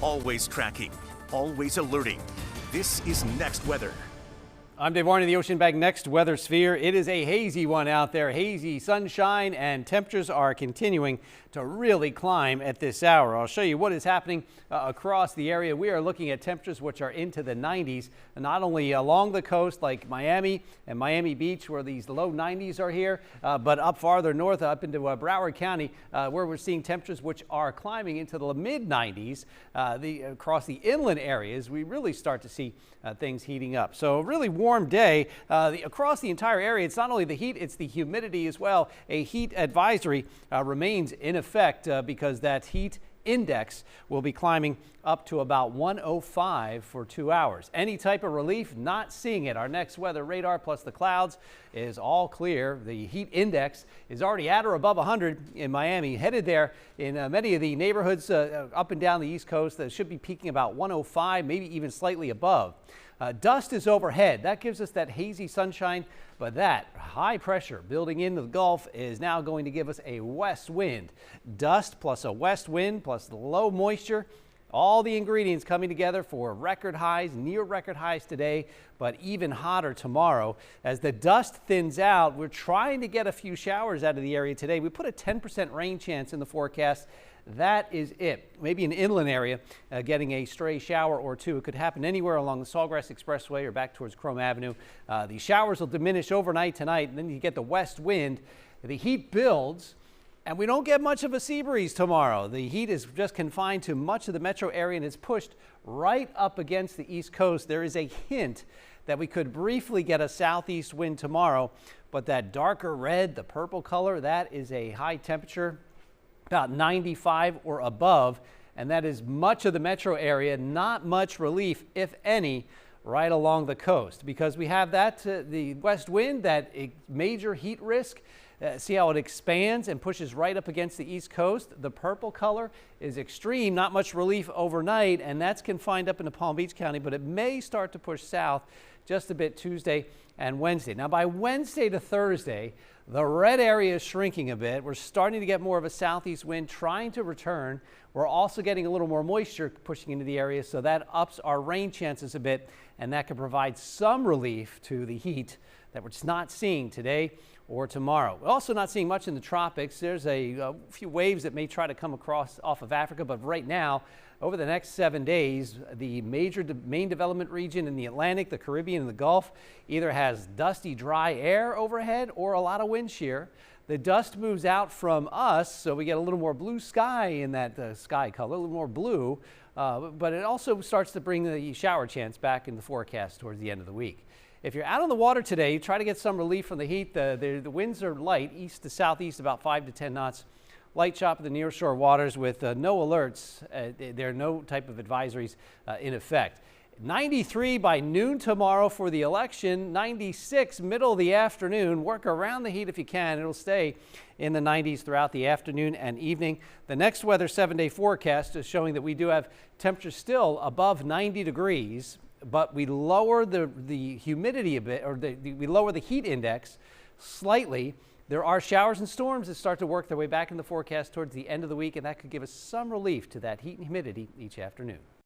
Always tracking, always alerting. This is Next Weather. I'm Dave Warren of the Ocean Bank Next Weather Sphere. It is a hazy one out there. Hazy sunshine, and temperatures are continuing to really climb at this hour. I'll show you what is happening across the area. We are looking at temperatures which are into the 90s, not only along the coast like Miami and Miami Beach, where these low 90s are here, but up farther north, up into Broward County, where we're seeing temperatures which are climbing into the mid 90s. Across the inland areas, we really start to see things heating up. So a really warm day across the entire area. It's not only the heat, it's the humidity as well. A heat advisory remains in effect because that heat index will be climbing up to about 105 for 2 hours. Any type of relief, not seeing it. Our next weather radar plus the clouds is all clear. The heat index is already at or above 100 in Miami, headed there in many of the neighborhoods up and down the East Coast. That should be peaking about 105, maybe even slightly above. Dust is overhead. That gives us that hazy sunshine, but that high pressure building into the Gulf is now going to give us a west wind. Dust plus a west wind plus the low moisture, all the ingredients coming together for record highs, near record highs today, but even hotter tomorrow. As the dust thins out, we're trying to get a few showers out of the area today. We put a 10% rain chance in the forecast. That is it. Maybe an inland area getting a stray shower or two. It could happen anywhere along the Sawgrass Expressway or back towards Chrome Avenue. The showers will diminish overnight tonight, and then you get the west wind. The heat builds, and we don't get much of a sea breeze tomorrow. The heat is just confined to much of the metro area, and it's pushed right up against the East Coast. There is a hint that we could briefly get a southeast wind tomorrow, but that darker red, the purple color, that is a high temperature, about 95 or above, and that is much of the metro area. Not much relief, if any, right along the coast, because we have that the west wind, that major heat risk. See how it expands and pushes right up against the East Coast. The purple color is extreme, not much relief overnight, and that's confined up into Palm Beach County, but it may start to push south just a bit Tuesday and Wednesday. Now, by Wednesday to Thursday, the red area is shrinking a bit. We're starting to get more of a southeast wind trying to return. We're also getting a little more moisture pushing into the area, so that ups our rain chances a bit, and that can provide some relief to the heat that we're just not seeing today or tomorrow. We're also not seeing much in the tropics. There's a few waves that may try to come across off of Africa, but right now, over the next 7 days, the major main development region in the Atlantic, the Caribbean, and the Gulf either has dusty, dry air overhead or a lot of wind shear. The dust moves out from us, so we get a little more blue sky in that sky color, a little more blue, but it also starts to bring the shower chance back in the forecast towards the end of the week. If you're out on the water today, try to get some relief from the heat. The winds are light, east to southeast, about 5 to 10 knots. Light chop of the near shore waters with no alerts. There are no type of advisories in effect. 93 by noon tomorrow for the election. 96 middle of the afternoon. Work around the heat if you can. It'll stay in the 90s throughout the afternoon and evening. The next weather 7-day forecast is showing that we do have temperatures still above 90 degrees, but we lower the humidity a bit, or we lower the heat index slightly. There are showers and storms that start to work their way back in the forecast towards the end of the week, and that could give us some relief to that heat and humidity each afternoon.